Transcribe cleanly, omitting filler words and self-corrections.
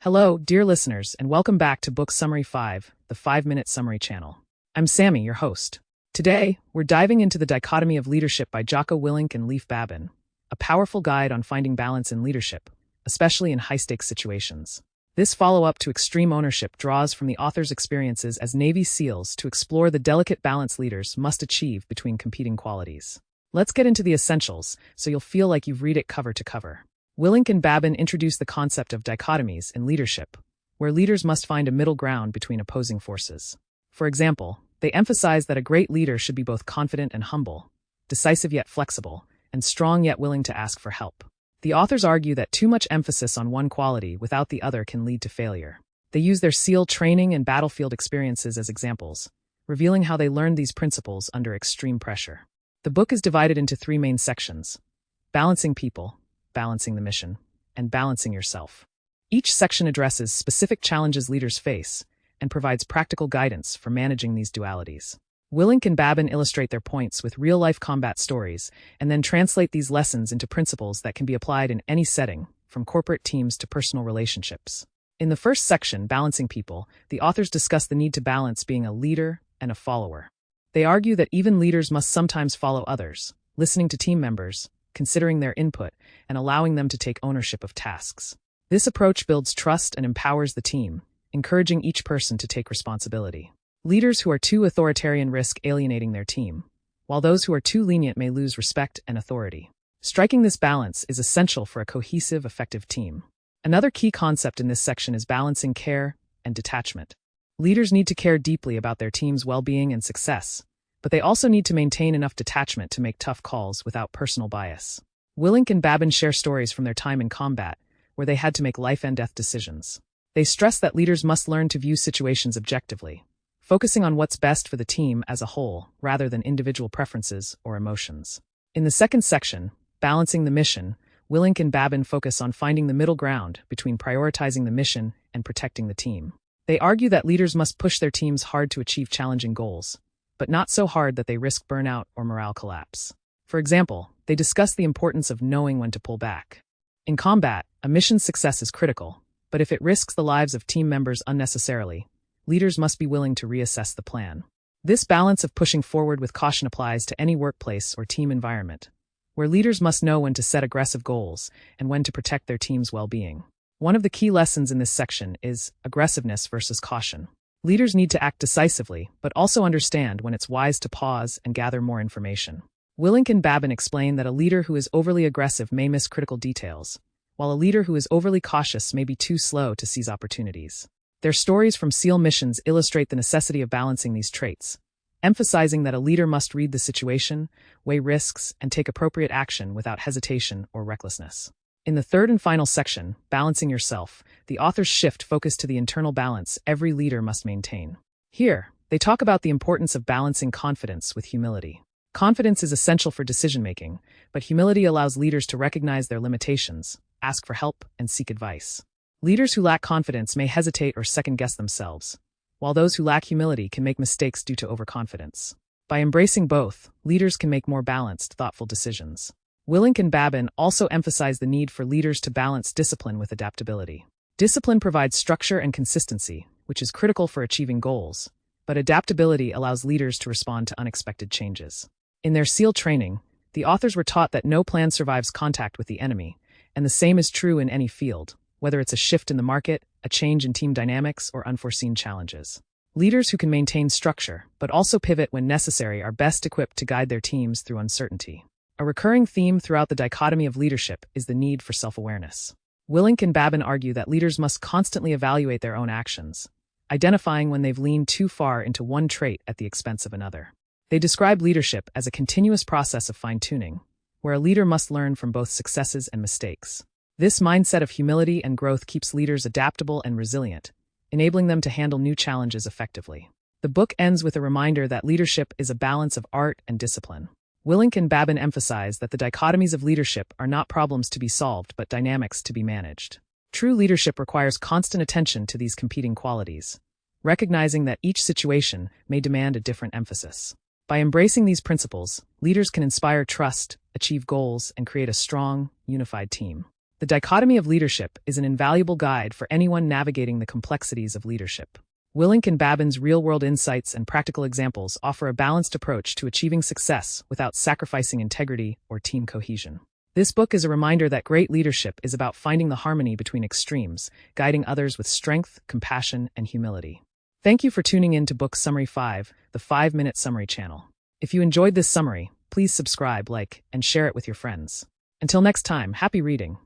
Hello, dear listeners, and welcome back to Book Summary 5, the 5-Minute Summary channel. I'm Sammy, your host. Today, we're diving into The Dichotomy of Leadership by Jocko Willink and Leif Babin, a powerful guide on finding balance in leadership, especially in high-stakes situations. This follow-up to Extreme Ownership draws from the author's experiences as Navy SEALs to explore the delicate balance leaders must achieve between competing qualities. Let's get into the essentials, so you'll feel like you've read it cover to cover. Willink and Babin introduce the concept of dichotomies in leadership, where leaders must find a middle ground between opposing forces. For example, they emphasize that a great leader should be both confident and humble, decisive yet flexible, and strong yet willing to ask for help. The authors argue that too much emphasis on one quality without the other can lead to failure. They use their SEAL training and battlefield experiences as examples, revealing how they learned these principles under extreme pressure. The book is divided into 3 main sections: balancing people, balancing the mission, and balancing yourself. Each section addresses specific challenges leaders face and provides practical guidance for managing these dualities. Willink and Babin illustrate their points with real-life combat stories and then translate these lessons into principles that can be applied in any setting, from corporate teams to personal relationships. In the first section, Balancing People, the authors discuss the need to balance being a leader and a follower. They argue that even leaders must sometimes follow others, listening to team members, considering their input, and allowing them to take ownership of tasks. This approach builds trust and empowers the team, encouraging each person to take responsibility. Leaders who are too authoritarian risk alienating their team, while those who are too lenient may lose respect and authority. Striking this balance is essential for a cohesive, effective team. Another key concept in this section is balancing care and detachment. Leaders need to care deeply about their team's well-being and success, but they also need to maintain enough detachment to make tough calls without personal bias. Willink and Babin share stories from their time in combat, where they had to make life-and-death decisions. They stress that leaders must learn to view situations objectively, focusing on what's best for the team as a whole, rather than individual preferences or emotions. In the second section, Balancing the Mission, Willink and Babin focus on finding the middle ground between prioritizing the mission and protecting the team. They argue that leaders must push their teams hard to achieve challenging goals, but not so hard that they risk burnout or morale collapse. For example, they discuss the importance of knowing when to pull back. In combat, a mission's success is critical, but if it risks the lives of team members unnecessarily, leaders must be willing to reassess the plan. This balance of pushing forward with caution applies to any workplace or team environment, where leaders must know when to set aggressive goals and when to protect their team's well-being. One of the key lessons in this section is aggressiveness versus caution. Leaders need to act decisively, but also understand when it's wise to pause and gather more information. Willink and Babin explain that a leader who is overly aggressive may miss critical details, while a leader who is overly cautious may be too slow to seize opportunities. Their stories from SEAL missions illustrate the necessity of balancing these traits, emphasizing that a leader must read the situation, weigh risks, and take appropriate action without hesitation or recklessness. In the third and final section, Balancing Yourself, the authors shift focus to the internal balance every leader must maintain. Here, they talk about the importance of balancing confidence with humility. Confidence is essential for decision-making, but humility allows leaders to recognize their limitations, ask for help, and seek advice. Leaders who lack confidence may hesitate or second-guess themselves, while those who lack humility can make mistakes due to overconfidence. By embracing both, leaders can make more balanced, thoughtful decisions. Willink and Babin also emphasize the need for leaders to balance discipline with adaptability. Discipline provides structure and consistency, which is critical for achieving goals, but adaptability allows leaders to respond to unexpected changes. In their SEAL training, the authors were taught that no plan survives contact with the enemy, and the same is true in any field, whether it's a shift in the market, a change in team dynamics, or unforeseen challenges. Leaders who can maintain structure, but also pivot when necessary, are best equipped to guide their teams through uncertainty. A recurring theme throughout the dichotomy of leadership is the need for self-awareness. Willink and Babin argue that leaders must constantly evaluate their own actions, identifying when they've leaned too far into one trait at the expense of another. They describe leadership as a continuous process of fine-tuning, where a leader must learn from both successes and mistakes. This mindset of humility and growth keeps leaders adaptable and resilient, enabling them to handle new challenges effectively. The book ends with a reminder that leadership is a balance of art and discipline. Willink and Babin emphasize that the dichotomies of leadership are not problems to be solved but dynamics to be managed. True leadership requires constant attention to these competing qualities, recognizing that each situation may demand a different emphasis. By embracing these principles, leaders can inspire trust, achieve goals, and create a strong, unified team. The Dichotomy of Leadership is an invaluable guide for anyone navigating the complexities of leadership. Willink and Babin's real-world insights and practical examples offer a balanced approach to achieving success without sacrificing integrity or team cohesion. This book is a reminder that great leadership is about finding the harmony between extremes, guiding others with strength, compassion, and humility. Thank you for tuning in to Book Summary 5, the 5-Minute Summary channel. If you enjoyed this summary, please subscribe, like, and share it with your friends. Until next time, happy reading.